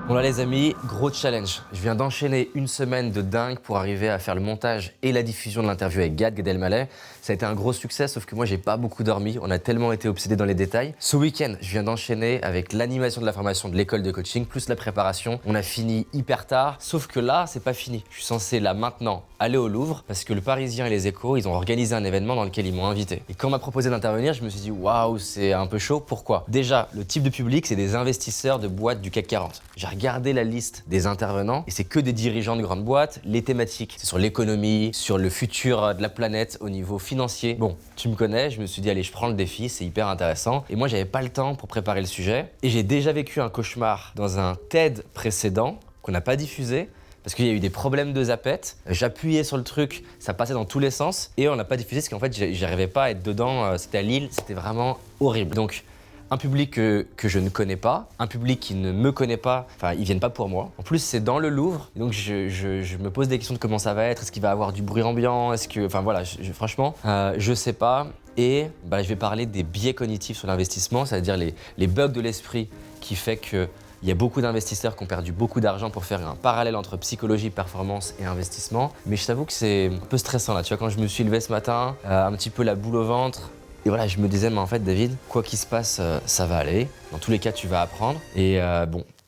Bon là les amis, gros challenge. Je viens d'enchaîner une semaine de dingue pour arriver à faire le montage et la diffusion de l'interview avec Gad Elmaleh. Ça a été un gros succès, sauf que moi j'ai pas beaucoup dormi. On a tellement été obsédés dans les détails. Ce week-end, je viens d'enchaîner avec l'animation de la formation de l'école de coaching, plus la préparation. On a fini hyper tard, sauf que là, c'est pas fini. Je suis censé là maintenant aller au Louvre parce que le Parisien et les Échos, ils ont organisé un événement dans lequel ils m'ont invité. Et quand on m'a proposé d'intervenir, je me suis dit waouh, c'est un peu chaud. Pourquoi? Déjà, le type de public, c'est des investisseurs de boîtes du CAC 40. J'ai regardé la liste des intervenants et c'est que des dirigeants de grandes boîtes. Les thématiques, c'est sur l'économie, sur le futur de la planète au niveau financier. Bon, tu me connais, je me suis dit allez, je prends le défi, c'est hyper intéressant. Et moi, j'avais pas le temps pour préparer le sujet. Et j'ai déjà vécu un cauchemar dans un TED précédent qu'on n'a pas diffusé parce qu'il y a eu des problèmes de zapette. J'appuyais sur le truc, ça passait dans tous les sens et on n'a pas diffusé parce qu'en fait, j'arrivais pas à être dedans. C'était à Lille, c'était vraiment horrible. Donc, un public que je ne connais pas, un public qui ne me connaît pas, enfin ils viennent pas pour moi. En plus c'est dans le Louvre, donc je me pose des questions de comment ça va être, est-ce qu'il va y avoir du bruit ambiant, est-ce que, enfin voilà, franchement, je sais pas. Et je vais parler des biais cognitifs sur l'investissement, c'est-à-dire les bugs de l'esprit qui fait que il y a beaucoup d'investisseurs qui ont perdu beaucoup d'argent pour faire un parallèle entre psychologie, performance et investissement. Mais je t'avoue que c'est un peu stressant là, tu vois, quand je me suis levé ce matin, un petit peu la boule au ventre. Et voilà, je me disais, mais en fait, David, quoi qu'il se passe, ça va aller. Dans tous les cas, tu vas apprendre. Et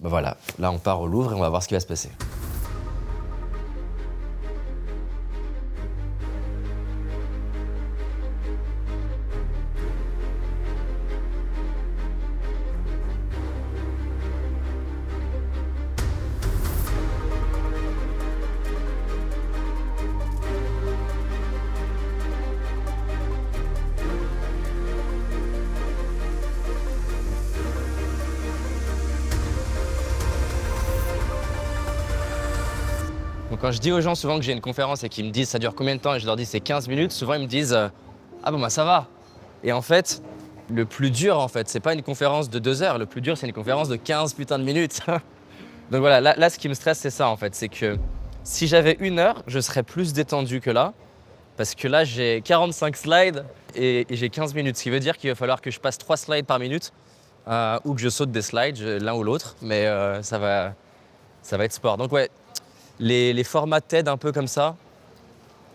voilà, là, on part au Louvre et on va voir ce qui va se passer. Donc quand je dis aux gens souvent que j'ai une conférence et qu'ils me disent ça dure combien de temps et je leur dis c'est 15 minutes, souvent ils me disent ah bon bah ça va. Et en fait, le plus dur en fait, c'est pas une conférence de 2 heures, le plus dur c'est une conférence de 15 putains de minutes. Donc voilà, là ce qui me stresse c'est ça en fait, c'est que si j'avais 1 heure, je serais plus détendu que là. Parce que là j'ai 45 slides et j'ai 15 minutes, ce qui veut dire qu'il va falloir que je passe 3 slides par minute ou que je saute des slides, l'un ou l'autre, mais ça va être sport. Donc ouais, les formats TED un peu comme ça,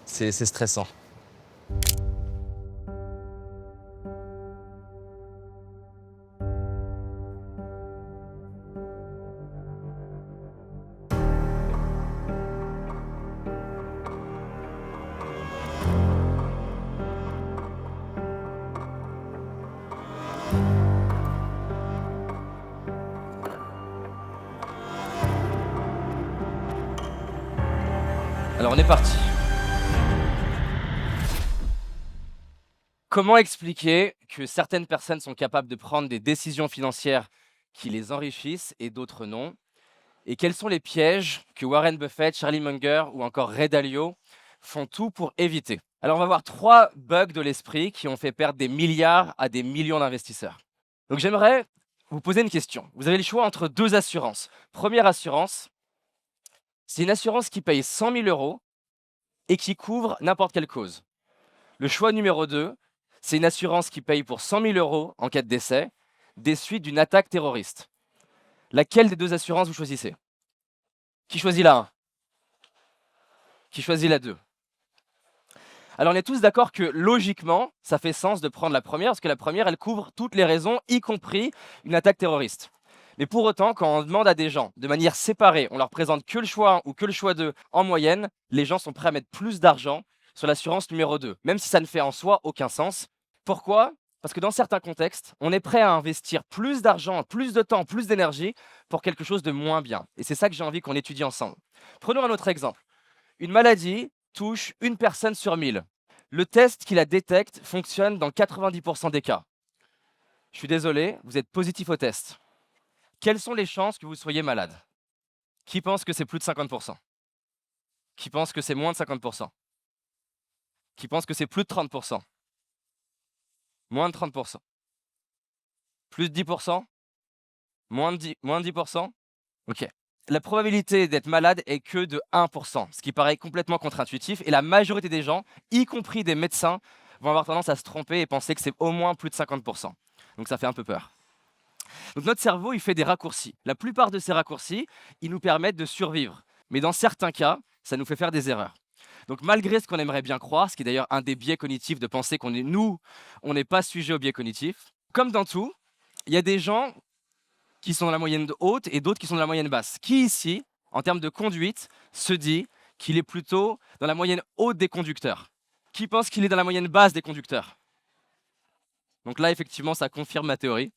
c'est stressant. Alors on est parti. Comment expliquer que certaines personnes sont capables de prendre des décisions financières qui les enrichissent et d'autres non? Et quels sont les pièges que Warren Buffett, Charlie Munger ou encore Ray Dalio font tout pour éviter? Alors on va voir 3 bugs de l'esprit qui ont fait perdre des milliards à des millions d'investisseurs. Donc j'aimerais vous poser une question. Vous avez le choix entre 2 assurances. Première assurance, c'est une assurance qui paye 100 000 € et qui couvre n'importe quelle cause. Le choix numéro 2, c'est une assurance qui paye pour 100 000 € en cas de décès, des suites d'une attaque terroriste. Laquelle des 2 assurances vous choisissez? Qui choisit la 1? Qui choisit la 2? Alors on est tous d'accord que logiquement, ça fait sens de prendre la première, parce que la première, elle couvre toutes les raisons, y compris une attaque terroriste. Mais pour autant, quand on demande à des gens de manière séparée, on leur présente que le choix 1 ou que le choix 2 en moyenne, les gens sont prêts à mettre plus d'argent sur l'assurance numéro 2, même si ça ne fait en soi aucun sens. Pourquoi? Parce que dans certains contextes, on est prêt à investir plus d'argent, plus de temps, plus d'énergie pour quelque chose de moins bien. Et c'est ça que j'ai envie qu'on étudie ensemble. Prenons un autre exemple. Une maladie touche une personne sur 1000. Le test qui la détecte fonctionne dans 90% des cas. Je suis désolé, vous êtes positif au test. Quelles sont les chances que vous soyez malade? Qui pense que c'est plus de 50%? Qui pense que c'est moins de 50%? Qui pense que c'est plus de 30%? Moins de 30%? Plus de 10%? Moins de 10%? Ok. La probabilité d'être malade est que de 1%, ce qui paraît complètement contre-intuitif. Et la majorité des gens, y compris des médecins, vont avoir tendance à se tromper et penser que c'est au moins plus de 50%. Donc ça fait un peu peur. Donc notre cerveau, il fait des raccourcis. La plupart de ces raccourcis, ils nous permettent de survivre. Mais dans certains cas, ça nous fait faire des erreurs. Donc malgré ce qu'on aimerait bien croire, ce qui est d'ailleurs un des biais cognitifs de penser on n'est pas sujet au biais cognitif, comme dans tout, il y a des gens qui sont dans la moyenne haute et d'autres qui sont dans la moyenne basse. Qui ici, en termes de conduite, se dit qu'il est plutôt dans la moyenne haute des conducteurs? Qui pense qu'il est dans la moyenne basse des conducteurs? Donc là, effectivement, ça confirme ma théorie.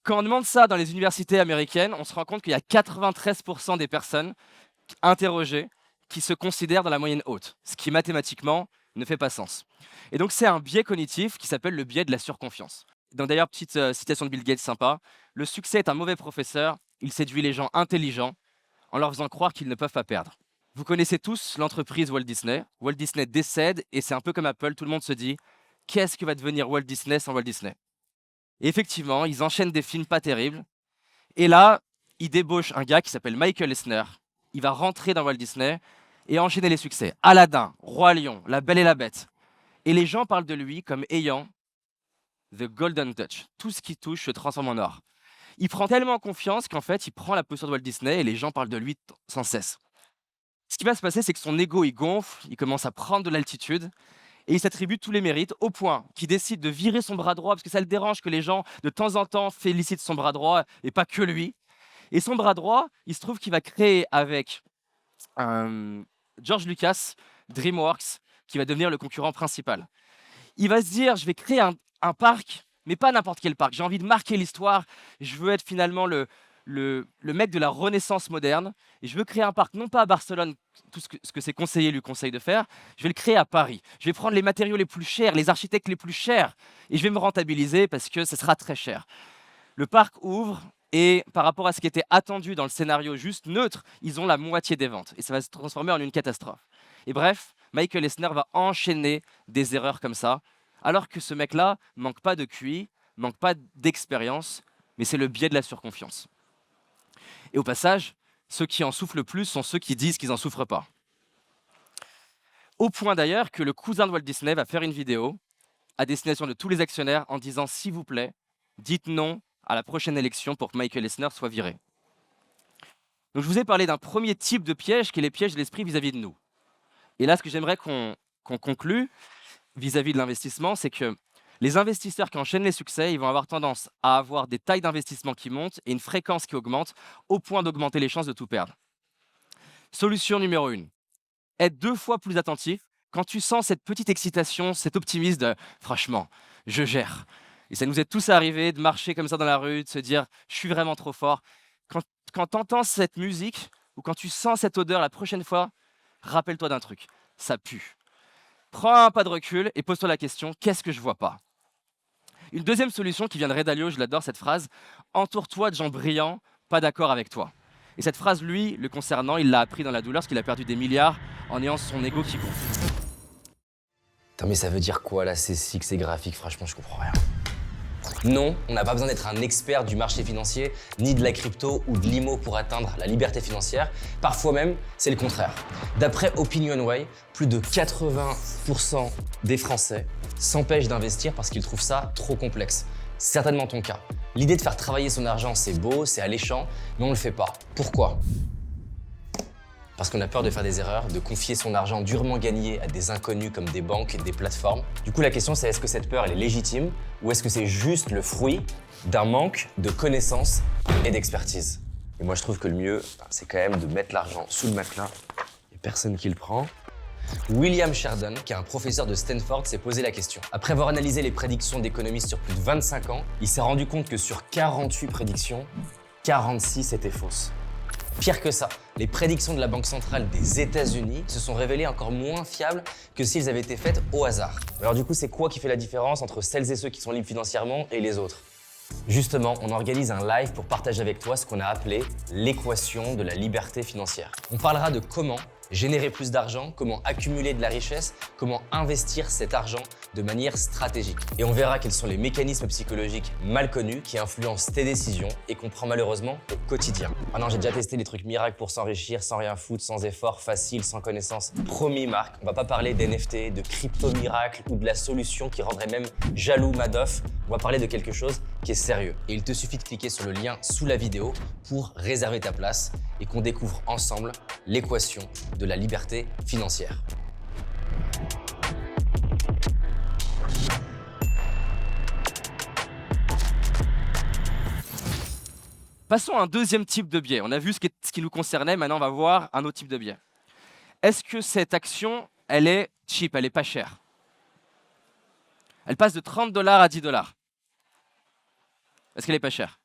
Quand on demande ça dans les universités américaines, on se rend compte qu'il y a 93% des personnes interrogées qui se considèrent dans la moyenne haute, ce qui mathématiquement ne fait pas sens. Et donc c'est un biais cognitif qui s'appelle le biais de la surconfiance. Donc d'ailleurs, petite citation de Bill Gates sympa, le succès est un mauvais professeur, il séduit les gens intelligents en leur faisant croire qu'ils ne peuvent pas perdre. Vous connaissez tous l'entreprise Walt Disney. Walt Disney décède et c'est un peu comme Apple, tout le monde se dit « Qu'est-ce que va devenir Walt Disney sans Walt Disney ?» Et effectivement, ils enchaînent des films pas terribles. Et là, ils débauchent un gars qui s'appelle Michael Eisner. Il va rentrer dans Walt Disney et enchaîner les succès. Aladdin, Roi Lion, La Belle et la Bête. Et les gens parlent de lui comme ayant the golden touch. Tout ce qui touche se transforme en or. Il prend tellement confiance qu'en fait, il prend la posture de Walt Disney et les gens parlent de lui sans cesse. Ce qui va se passer, c'est que son ego, il gonfle, il commence à prendre de l'altitude et il s'attribue tous les mérites au point qu'il décide de virer son bras droit parce que ça le dérange que les gens, de temps en temps, félicitent son bras droit et pas que lui. Et son bras droit, il se trouve qu'il va créer avec George Lucas, DreamWorks, qui va devenir le concurrent principal. Il va se dire, je vais créer un parc, mais pas n'importe quel parc. J'ai envie de marquer l'histoire. Je veux être finalement le mec de la Renaissance moderne. Et je veux créer un parc, non pas à Barcelone, tout ce que ses conseillers lui conseillent de faire. Je vais le créer à Paris. Je vais prendre les matériaux les plus chers, les architectes les plus chers. Et je vais me rentabiliser parce que ce sera très cher. Le parc ouvre. Et par rapport à ce qui était attendu dans le scénario juste neutre, ils ont la moitié des ventes. Et ça va se transformer en une catastrophe. Et bref, Michael Eisner va enchaîner des erreurs comme ça, alors que ce mec-là manque pas de QI, manque pas d'expérience, mais c'est le biais de la surconfiance. Et au passage, ceux qui en souffrent le plus sont ceux qui disent qu'ils n'en souffrent pas. Au point d'ailleurs que le cousin de Walt Disney va faire une vidéo à destination de tous les actionnaires en disant « S'il vous plaît, dites non à la prochaine élection pour que Michael Eisner soit viré. » Donc je vous ai parlé d'un premier type de piège qui est les pièges de l'esprit vis-à-vis de nous. Et là, ce que j'aimerais qu'on conclue vis-à-vis de l'investissement, c'est que les investisseurs qui enchaînent les succès, ils vont avoir tendance à avoir des tailles d'investissement qui montent et une fréquence qui augmente au point d'augmenter les chances de tout perdre. Solution numéro 1, être 2 fois plus attentif quand tu sens cette petite excitation, cet optimisme de « franchement, je gère ». Et ça nous est tous arrivé de marcher comme ça dans la rue, de se dire « je suis vraiment trop fort ». Quand tu entends cette musique ou quand tu sens cette odeur la prochaine fois, rappelle-toi d'un truc, ça pue. Prends un pas de recul et pose-toi la question « qu'est-ce que je vois pas ?» Une deuxième solution qui vient de Ray Dalio, je l'adore cette phrase, « entoure-toi de gens brillants, pas d'accord avec toi ». Et cette phrase, lui, le concernant, il l'a appris dans la douleur parce qu'il a perdu des milliards en ayant son ego qui gonfle. Attends, mais ça veut dire quoi là, ces cycles, ces graphiques? Franchement, je comprends rien. Non, on n'a pas besoin d'être un expert du marché financier, ni de la crypto ou de l'IMO pour atteindre la liberté financière. Parfois même, c'est le contraire. D'après OpinionWay, plus de 80% des Français s'empêchent d'investir parce qu'ils trouvent ça trop complexe. C'est certainement ton cas. L'idée de faire travailler son argent, c'est beau, c'est alléchant, mais on ne le fait pas. Pourquoi ? Parce qu'on a peur de faire des erreurs, de confier son argent durement gagné à des inconnus comme des banques et des plateformes. Du coup, la question c'est est-ce que cette peur elle est légitime ou est-ce que c'est juste le fruit d'un manque de connaissances et d'expertise? Et moi je trouve que le mieux, c'est quand même de mettre l'argent sous le matelas. Il n'y a personne qui le prend. William Sheridan, qui est un professeur de Stanford, s'est posé la question. Après avoir analysé les prédictions d'économistes sur plus de 25 ans, il s'est rendu compte que sur 48 prédictions, 46 étaient fausses. Pire que ça, les prédictions de la Banque centrale des États-Unis se sont révélées encore moins fiables que s'ils avaient été faites au hasard. Alors du coup, c'est quoi qui fait la différence entre celles et ceux qui sont libres financièrement et les autres? Justement, on organise un live pour partager avec toi ce qu'on a appelé l'équation de la liberté financière. On parlera de comment générer plus d'argent, comment accumuler de la richesse, comment investir cet argent de manière stratégique. Et on verra quels sont les mécanismes psychologiques mal connus qui influencent tes décisions et qu'on prend malheureusement au quotidien. Ah non, j'ai déjà testé des trucs miracles pour s'enrichir sans rien foutre, sans effort, facile, sans connaissance. Promis Marc, on va pas parler d'NFT, de crypto miracles ou de la solution qui rendrait même jaloux Madoff. On va parler de quelque chose qui est sérieux. Et il te suffit de cliquer sur le lien sous la vidéo pour réserver ta place et qu'on découvre ensemble l'équation de la liberté financière. Passons à un deuxième type de biais. On a vu ce qui nous concernait, maintenant on va voir un autre type de biais. Est-ce que cette action, elle est cheap, elle est pas chère? Elle passe de 30 $ à 10 $. Est-ce qu'elle est pas chère?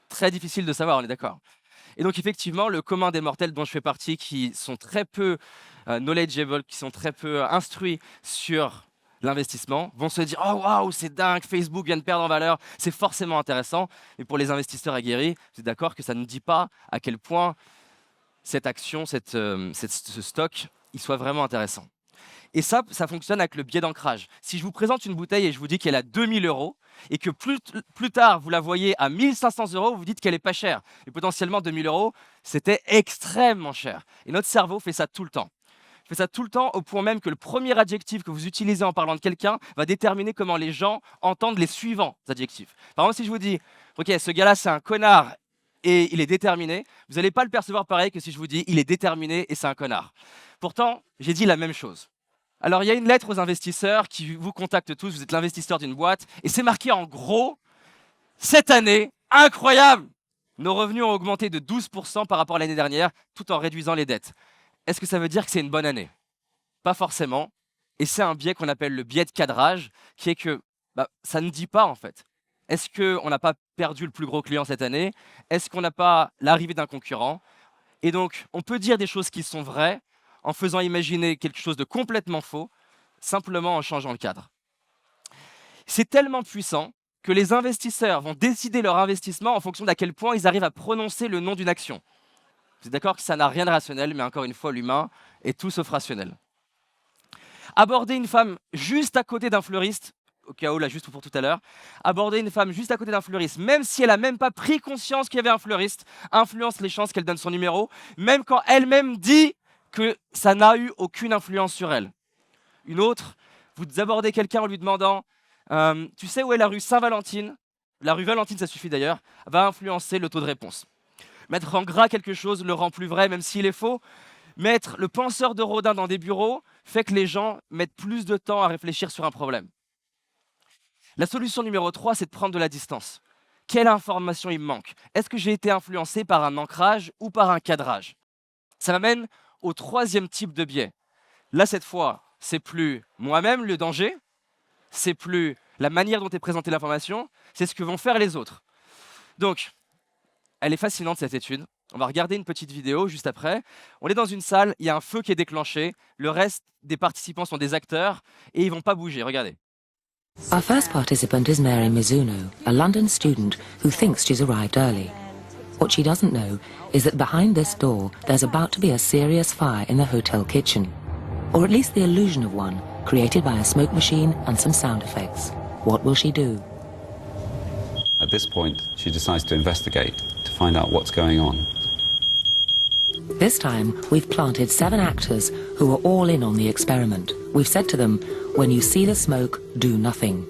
Très difficile de savoir, on est d'accord. Et donc effectivement, le commun des mortels dont je fais partie, qui sont très peu knowledgeable, qui sont très peu instruits sur l'investissement, vont se dire « Oh waouh, c'est dingue, Facebook vient de perdre en valeur, c'est forcément intéressant ». Mais pour les investisseurs aguerris, vous êtes d'accord que ça ne dit pas à quel point cette action, ce stock, il soit vraiment intéressant. Et ça fonctionne avec le biais d'ancrage. Si je vous présente une bouteille et je vous dis qu'elle a 2000 € et que plus tard vous la voyez à 1500 €, vous dites qu'elle est pas chère. Et potentiellement 2000 €, c'était extrêmement cher. Et notre cerveau fait ça tout le temps. Il fait ça tout le temps au point même que le premier adjectif que vous utilisez en parlant de quelqu'un va déterminer comment les gens entendent les suivants adjectifs. Par exemple, si je vous dis « Ok, ce gars-là, c'est un connard et il est déterminé », vous n'allez pas le percevoir pareil que si je vous dis « Il est déterminé et c'est un connard ». Pourtant, j'ai dit la même chose. Alors, il y a une lettre aux investisseurs qui vous contactent tous, vous êtes l'investisseur d'une boîte, et c'est marqué en gros, cette année, incroyable, nos revenus ont augmenté de 12% par rapport à l'année dernière, tout en réduisant les dettes. Est-ce que ça veut dire que c'est une bonne année? Pas forcément, et c'est un biais qu'on appelle le biais de cadrage, qui est que ça ne dit pas en fait. Est-ce qu'on n'a pas perdu le plus gros client cette année? Est-ce qu'on n'a pas l'arrivée d'un concurrent? Et donc, on peut dire des choses qui sont vraies, en faisant imaginer quelque chose de complètement faux, simplement en changeant le cadre. C'est tellement puissant que les investisseurs vont décider leur investissement en fonction d'à quel point ils arrivent à prononcer le nom d'une action. Vous êtes d'accord que ça n'a rien de rationnel, mais encore une fois, l'humain est tout sauf rationnel. Aborder une femme juste à côté d'un fleuriste, au cas où, là, juste pour tout à l'heure, aborder une femme juste à côté d'un fleuriste, même si elle n'a même pas pris conscience qu'il y avait un fleuriste, influence les chances qu'elle donne son numéro, même quand elle-même dit que ça n'a eu aucune influence sur elle. Une autre, vous abordez quelqu'un en lui demandant tu sais où est la rue Saint-Valentine? La rue Valentine, ça suffit d'ailleurs, va influencer le taux de réponse. Mettre en gras quelque chose le rend plus vrai, même s'il est faux. Mettre le penseur de Rodin dans des bureaux fait que les gens mettent plus de temps à réfléchir sur un problème. La solution numéro 3, c'est de prendre de la distance. Quelle information il me manque? Est-ce que j'ai été influencé par un ancrage ou par un cadrage? Ça m'amène au troisième type de biais. Là, cette fois, c'est plus moi-même le danger, c'est plus la manière dont est présentée l'information, c'est ce que vont faire les autres. Donc, elle est fascinante cette étude. On va regarder une petite vidéo juste après. On est dans une salle, il y a un feu qui est déclenché, le reste des participants sont des acteurs et ils ne vont pas bouger, regardez. Our first participant is Mary Mizuno, a London student who thinks she's arrived early. What she doesn't know is that behind this door, there's about to be a serious fire in the hotel kitchen. Or at least the illusion of one, created by a smoke machine and some sound effects. What will she do? At this point, she decides to investigate to find out what's going on. This time, we've planted 7 actors who are all in on the experiment. We've said to them, when you see the smoke, do nothing.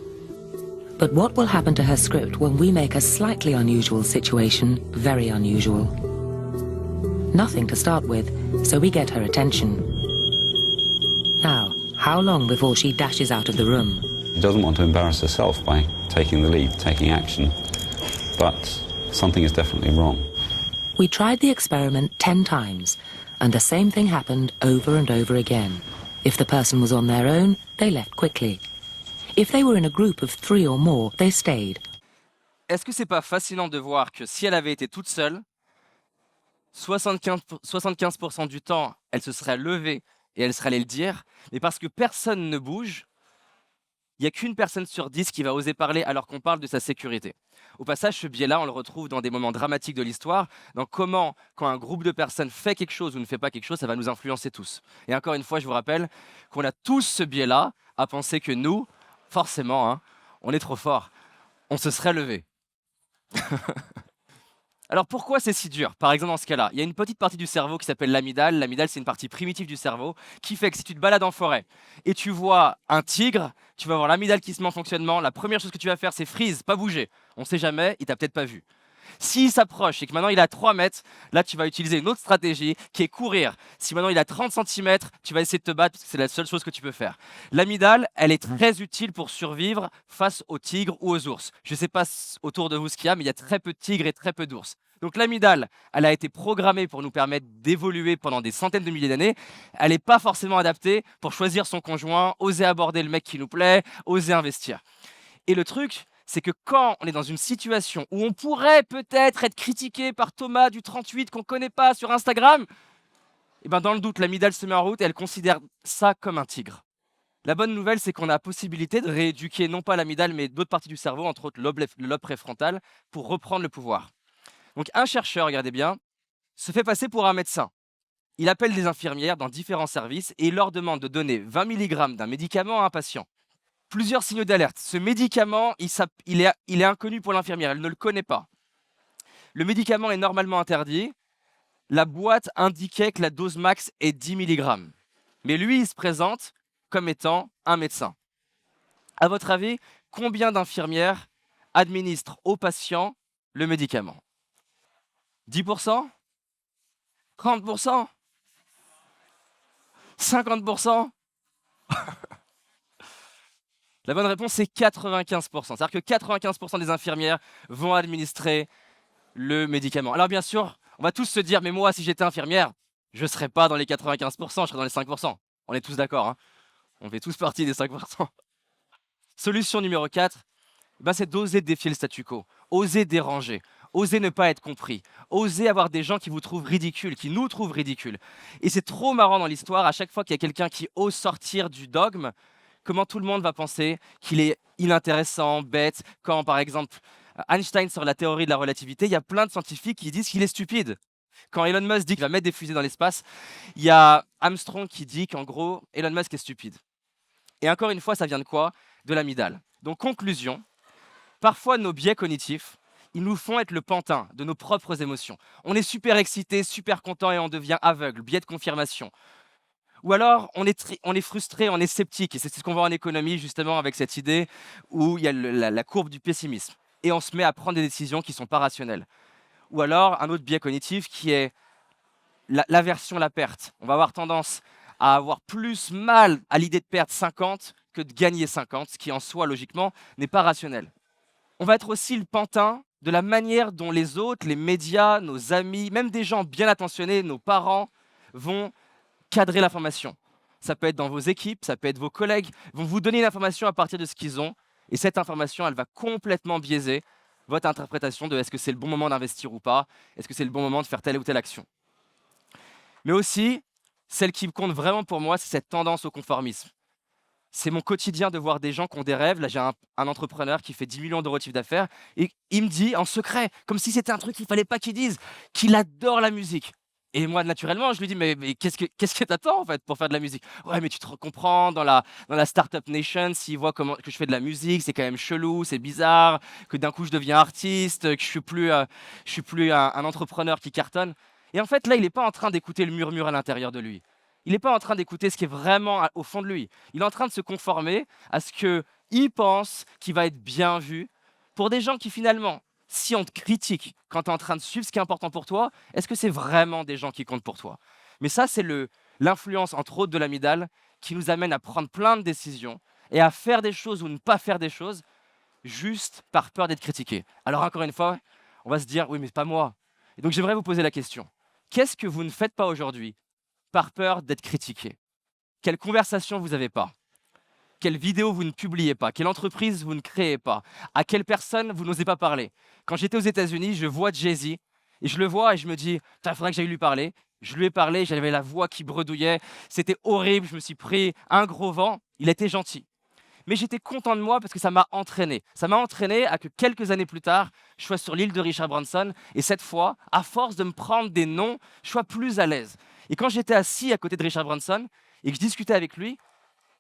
But what will happen to her script when we make a slightly unusual situation very unusual? Nothing to start with, so we get her attention. Now, how long before she dashes out of the room? She doesn't want to embarrass herself by taking the lead, taking action, but something is definitely wrong. We tried the experiment 10 times, and the same thing happened over and over again. If the person was on their own, they left quickly. If they were in a group of 3 or more, they stayed. Est-ce que c'est pas fascinant de voir que si elle avait été toute seule, 75% du temps, elle se serait levée et elle serait allée le dire, mais parce que personne ne bouge, il n'y a qu'une personne sur 10 qui va oser parler alors qu'on parle de sa sécurité. Au passage, ce biais-là, on le retrouve dans des moments dramatiques de l'histoire, dans comment, quand un groupe de personnes fait quelque chose ou ne fait pas quelque chose, ça va nous influencer tous. Et encore une fois, je vous rappelle qu'on a tous ce biais-là à penser que nous, forcément, on est trop fort, on se serait levé. Alors pourquoi c'est si dur? Par exemple, dans ce cas-là, il y a une petite partie du cerveau qui s'appelle l'amygdale. L'amygdale, c'est une partie primitive du cerveau qui fait que si tu te balades en forêt et tu vois un tigre, tu vas voir l'amygdale qui se met en fonctionnement. La première chose que tu vas faire, c'est freeze, pas bouger. On ne sait jamais, il t'a peut-être pas vu. S'il s'approche et que maintenant il est à 3 mètres, là tu vas utiliser une autre stratégie qui est courir. Si maintenant il est à 30 centimètres, tu vas essayer de te battre parce que c'est la seule chose que tu peux faire. L'amygdale, elle est très utile pour survivre face aux tigres ou aux ours. Je ne sais pas autour de vous ce qu'il y a, mais il y a très peu de tigres et très peu d'ours. Donc l'amygdale, elle a été programmée pour nous permettre d'évoluer pendant des centaines de milliers d'années. Elle n'est pas forcément adaptée pour choisir son conjoint, oser aborder le mec qui nous plaît, oser investir. Et le truc, c'est que quand on est dans une situation où on pourrait peut-être être critiqué par Thomas du 38 qu'on ne connaît pas sur Instagram, et ben dans le doute, l'amygdale se met en route et elle considère ça comme un tigre. La bonne nouvelle, c'est qu'on a la possibilité de rééduquer non pas l'amygdale, mais d'autres parties du cerveau, entre autres le lobe préfrontal, pour reprendre le pouvoir. Donc un chercheur, regardez bien, se fait passer pour un médecin. Il appelle des infirmières dans différents services et il leur demande de donner 20 mg d'un médicament à un patient. Plusieurs signaux d'alerte. Ce médicament, il est inconnu pour l'infirmière, elle ne le connaît pas. Le médicament est normalement interdit. La boîte indiquait que la dose max est 10 mg. Mais lui, il se présente comme étant un médecin. À votre avis, combien d'infirmières administrent aux patients le médicament? 10%? 30%? 50%? La bonne réponse, c'est 95%. C'est-à-dire que 95% des infirmières vont administrer le médicament. Alors bien sûr, on va tous se dire, mais moi, si j'étais infirmière, je ne serais pas dans les 95%, je serais dans les 5%. On est tous d'accord, hein? On fait tous partie des 5%. Solution numéro 4, c'est d'oser défier le statu quo, oser déranger, oser ne pas être compris, oser avoir des gens qui vous trouvent ridicules, qui nous trouvent ridicules. Et c'est trop marrant dans l'histoire, à chaque fois qu'il y a quelqu'un qui ose sortir du dogme, comment tout le monde va penser qu'il est inintéressant, bête. Quand, par exemple, Einstein sort la théorie de la relativité, il y a plein de scientifiques qui disent qu'il est stupide. Quand Elon Musk dit qu'il va mettre des fusées dans l'espace, il y a Armstrong qui dit qu'en gros, Elon Musk est stupide. Et encore une fois, ça vient de quoi? De l'amygdale. Donc, conclusion, parfois nos biais cognitifs, ils nous font être le pantin de nos propres émotions. On est super excité, super content et on devient aveugle, biais de confirmation. Ou alors, on est frustré, on est sceptique. Et c'est ce qu'on voit en économie, justement, avec cette idée où il y a la courbe du pessimisme. Et on se met à prendre des décisions qui ne sont pas rationnelles. Ou alors, un autre biais cognitif qui est l'aversion à la perte. On va avoir tendance à avoir plus mal à l'idée de perdre 50 que de gagner 50, ce qui, en soi, logiquement, n'est pas rationnel. On va être aussi le pantin de la manière dont les autres, les médias, nos amis, même des gens bien attentionnés, nos parents, vont cadrer l'information. Ça peut être dans vos équipes, ça peut être vos collègues, vont vous donner l'information à partir de ce qu'ils ont, et cette information, elle va complètement biaiser votre interprétation de est-ce que c'est le bon moment d'investir ou pas, est-ce que c'est le bon moment de faire telle ou telle action. Mais aussi, celle qui compte vraiment pour moi, c'est cette tendance au conformisme. C'est mon quotidien de voir des gens qui ont des rêves. Là, j'ai un entrepreneur qui fait 10 millions d'euros de chiffre d'affaires, et il me dit en secret, comme si c'était un truc qu'il ne fallait pas qu'il dise, qu'il adore la musique. Et moi, naturellement, je lui dis, mais qu'est-ce que t'attends en fait pour faire de la musique? Ouais, mais tu te comprends, dans la Startup Nation, s'ils voient que je fais de la musique, c'est quand même chelou, c'est bizarre, que d'un coup je deviens artiste, que je suis plus un entrepreneur qui cartonne. Et en fait, là, il n'est pas en train d'écouter le murmure à l'intérieur de lui. Il n'est pas en train d'écouter ce qui est vraiment au fond de lui. Il est en train de se conformer à ce qu'il pense qu'il va être bien vu pour des gens qui finalement, si on te critique quand tu es en train de suivre ce qui est important pour toi, est-ce que c'est vraiment des gens qui comptent pour toi? Mais ça, c'est l'influence, entre autres, de l'amygdale qui nous amène à prendre plein de décisions et à faire des choses ou ne pas faire des choses juste par peur d'être critiqué. Alors encore une fois, on va se dire, oui, mais pas moi. Et donc j'aimerais vous poser la question. Qu'est-ce que vous ne faites pas aujourd'hui par peur d'être critiqué? Quelle conversation vous n'avez pas? Quelle vidéo vous ne publiez pas? Quelle entreprise vous ne créez pas? À quelle personne vous n'osez pas parler? Quand j'étais aux États-Unis, je vois Jay-Z et je le vois et je me dis, il faudrait que j'aille lui parler. Je lui ai parlé, j'avais la voix qui bredouillait, c'était horrible, je me suis pris un gros vent. Il était gentil. Mais j'étais content de moi parce que ça m'a entraîné. Ça m'a entraîné à que quelques années plus tard, je sois sur l'île de Richard Branson et cette fois, à force de me prendre des noms, je sois plus à l'aise. Et quand j'étais assis à côté de Richard Branson et que je discutais avec lui,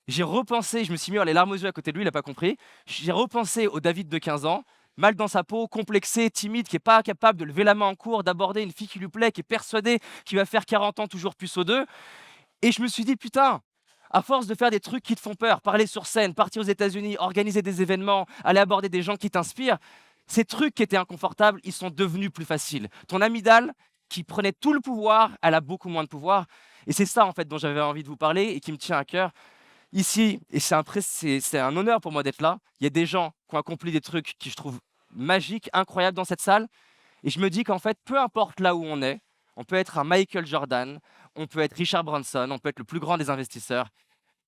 j'ai repensé, je me suis mis les larmes aux yeux à côté de lui, il n'a pas compris. J'ai repensé au David de 15 ans mal dans sa peau, complexé, timide, qui n'est pas capable de lever la main en cours, d'aborder une fille qui lui plaît, qui est persuadé qu'il va faire 40 ans toujours puceau d'eux. Et je me suis dit, putain, à force de faire des trucs qui te font peur, parler sur scène, partir aux États-Unis, organiser des événements, aller aborder des gens qui t'inspirent, ces trucs qui étaient inconfortables, ils sont devenus plus faciles. Ton amygdale, qui prenait tout le pouvoir, elle a beaucoup moins de pouvoir. Et c'est ça, en fait, dont j'avais envie de vous parler et qui me tient à cœur. Ici, et c'est un honneur pour moi d'être là, il y a des gens qui ont accompli des trucs qui je trouve magiques, incroyables dans cette salle. Et je me dis qu'en fait, peu importe là où on peut être un Michael Jordan, on peut être Richard Branson, on peut être le plus grand des investisseurs.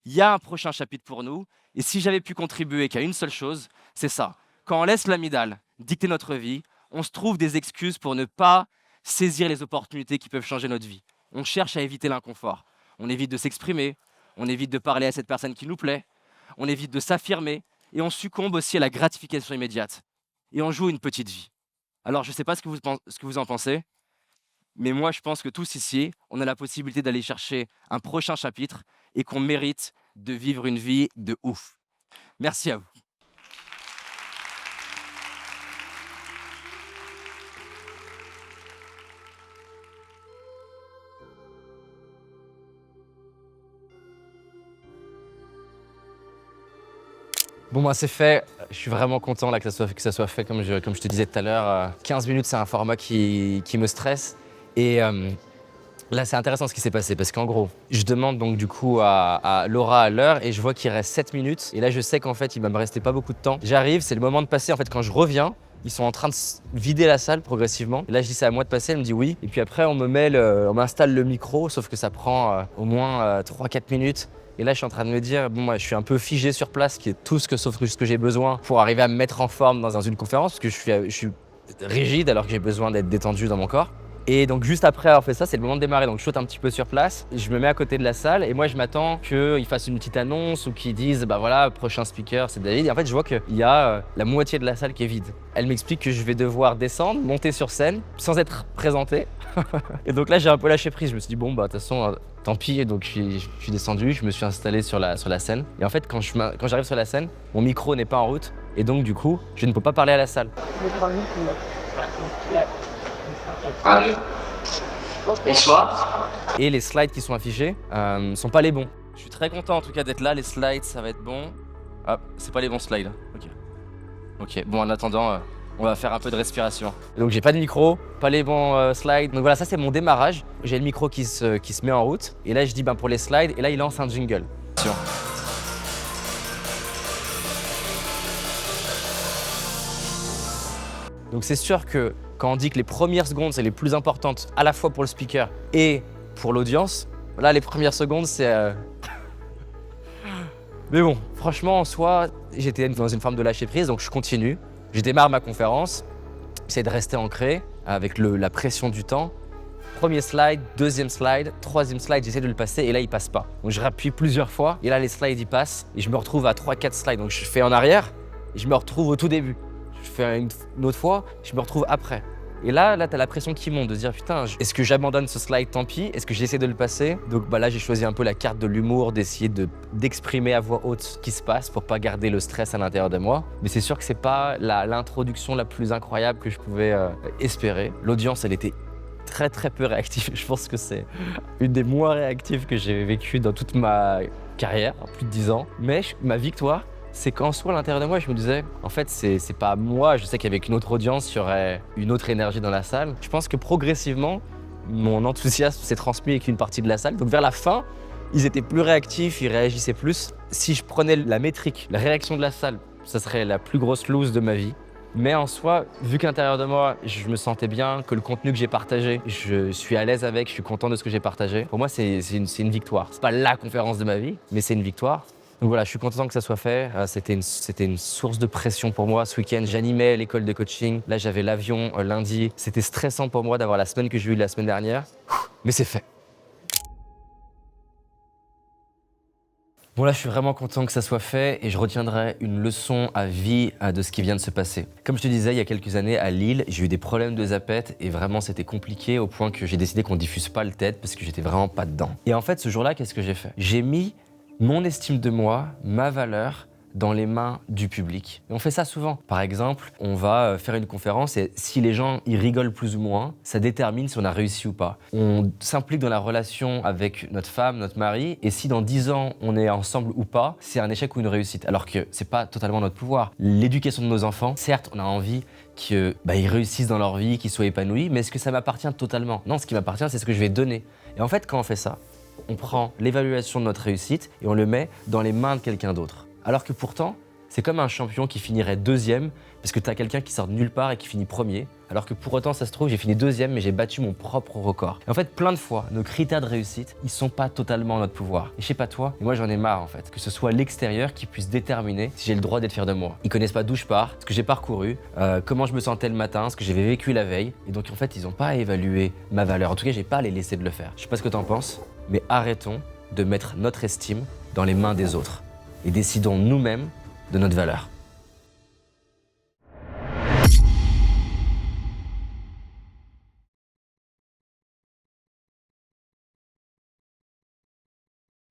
Il y a un prochain chapitre pour nous. Et si j'avais pu contribuer qu'à une seule chose, c'est ça. Quand on laisse l'amygdale dicter notre vie, on se trouve des excuses pour ne pas saisir les opportunités qui peuvent changer notre vie. On cherche à éviter l'inconfort. On évite de s'exprimer, on évite de parler à cette personne qui nous plaît, on évite de s'affirmer et on succombe aussi à la gratification immédiate. Et on joue une petite vie. Alors, je ne sais pas ce que vous en pensez, mais moi, je pense que tous ici, on a la possibilité d'aller chercher un prochain chapitre et qu'on mérite de vivre une vie de ouf. Merci à vous. Bon, moi, c'est fait. Je suis vraiment content là, que ça soit fait, comme je te disais tout à l'heure. 15 minutes, c'est un format qui me stresse. Et là, c'est intéressant ce qui s'est passé parce qu'en gros, je demande donc du coup à Laura à l'heure et je vois qu'il reste 7 minutes. Et là, je sais qu'en fait, il va me rester pas beaucoup de temps. J'arrive, c'est le moment de passer. En fait, quand je reviens, ils sont en train de vider la salle progressivement. Et là, je dis c'est à moi de passer, elle me dit oui. Et puis après, on m'installe le micro, sauf que ça prend au moins 3-4 minutes. Et là, je suis en train de me dire, bon, moi, je suis un peu figé sur place, qui est tout sauf ce que j'ai besoin pour arriver à me mettre en forme dans une conférence, parce que je suis rigide alors que j'ai besoin d'être détendu dans mon corps. Et donc, juste après avoir fait ça, c'est le moment de démarrer. Donc, je saute un petit peu sur place, je me mets à côté de la salle et moi, je m'attends qu'ils fassent une petite annonce ou qu'ils disent, bah voilà, prochain speaker, c'est David. Et en fait, je vois qu'il y a la moitié de la salle qui est vide. Elle m'explique que je vais devoir descendre, monter sur scène sans être présenté. Et donc là, j'ai un peu lâché prise. Je me suis dit, bon, bah, de toute façon, tant pis. Et donc, je suis descendu, je me suis installé sur la scène. Et en fait, quand j'arrive sur la scène, mon micro n'est pas en route. Et donc, du coup, je ne peux pas parler à la salle. Bonsoir. Et les slides qui sont affichés sont pas les bons. Je suis très content en tout cas d'être là. Les slides, ça va être bon. Ah, c'est pas les bons slides. Ok, bon, en attendant, on va faire un peu de respiration. Donc j'ai pas de micro, pas les bons slides. Donc voilà, ça c'est mon démarrage. J'ai le micro qui se met en route. Et là je dis pour les slides, et là il lance un jingle. Donc c'est sûr que quand on dit que les premières secondes c'est les plus importantes à la fois pour le speaker et pour l'audience, là les premières secondes c'est... Mais bon, franchement en soi, j'étais dans une forme de lâcher prise, donc je continue. Je démarre ma conférence, j'essaie de rester ancré avec la pression du temps. Premier slide, deuxième slide, troisième slide, j'essaie de le passer et là il passe pas. Donc je rappuie plusieurs fois et là les slides ils passent et je me retrouve à 3-4 slides. Donc je fais en arrière et je me retrouve au tout début. Je fais une autre fois, je me retrouve après. Et là t'as la pression qui monte de se dire putain, est-ce que j'abandonne ce slide, tant pis? Est-ce que j'essaie de le passer? Donc là j'ai choisi un peu la carte de l'humour, d'essayer d'exprimer à voix haute ce qui se passe pour pas garder le stress à l'intérieur de moi. Mais c'est sûr que c'est pas l'introduction la plus incroyable que je pouvais espérer. L'audience elle était très très peu réactive. Je pense que c'est une des moins réactives que j'ai vécues dans toute ma carrière, plus de 10 ans. Mais ma victoire, c'est qu'en soi, à l'intérieur de moi, je me disais, en fait, c'est pas moi. Je sais qu'avec une autre audience, il y aurait une autre énergie dans la salle. Je pense que progressivement, mon enthousiasme s'est transmis avec une partie de la salle. Donc vers la fin, ils étaient plus réactifs, ils réagissaient plus. Si je prenais la métrique, la réaction de la salle, ça serait la plus grosse loose de ma vie. Mais en soi, vu qu'à l'intérieur de moi, je me sentais bien, que le contenu que j'ai partagé, je suis à l'aise avec, je suis content de ce que j'ai partagé. Pour moi, c'est une victoire. C'est pas la conférence de ma vie, mais c'est une victoire. Donc voilà, je suis content que ça soit fait. C'était une source de pression pour moi. Ce week-end, j'animais l'école de coaching. Là, j'avais l'avion lundi. C'était stressant pour moi d'avoir la semaine que j'ai eue la semaine dernière. Mais c'est fait. Bon là, je suis vraiment content que ça soit fait et je retiendrai une leçon à vie de ce qui vient de se passer. Comme je te disais, il y a quelques années à Lille, j'ai eu des problèmes de zapette et vraiment c'était compliqué au point que j'ai décidé qu'on diffuse pas le TED parce que j'étais vraiment pas dedans. Et en fait, ce jour-là, qu'est-ce que j'ai fait? J'ai mis mon estime de moi, ma valeur, dans les mains du public. Et on fait ça souvent. Par exemple, on va faire une conférence et si les gens y rigolent plus ou moins, ça détermine si on a réussi ou pas. On s'implique dans la relation avec notre femme, notre mari, et si dans 10 ans on est ensemble ou pas, c'est un échec ou une réussite. Alors que c'est pas totalement notre pouvoir. L'éducation de nos enfants, certes, on a envie qu'ils réussissent dans leur vie, qu'ils soient épanouis, mais est-ce que ça m'appartient totalement? Non, ce qui m'appartient, c'est ce que je vais donner. Et en fait, quand on fait ça, on prend l'évaluation de notre réussite et on le met dans les mains de quelqu'un d'autre. Alors que pourtant, c'est comme un champion qui finirait deuxième parce que tu as quelqu'un qui sort de nulle part et qui finit premier. Alors que pour autant, ça se trouve, j'ai fini deuxième, mais j'ai battu mon propre record. Et en fait, plein de fois, nos critères de réussite, ils sont pas totalement notre pouvoir. Et je sais pas toi, mais moi j'en ai marre en fait. Que ce soit l'extérieur qui puisse déterminer si j'ai le droit d'être fier de moi. Ils connaissent pas d'où je pars, ce que j'ai parcouru, comment je me sentais le matin, ce que j'avais vécu la veille. Et donc en fait, ils ont pas à évaluer ma valeur. En tout cas, j'ai pas à les laisser de le faire. Je sais pas ce que t'en penses, mais arrêtons de mettre notre estime dans les mains des autres. Et décidons nous-mêmes de notre valeur.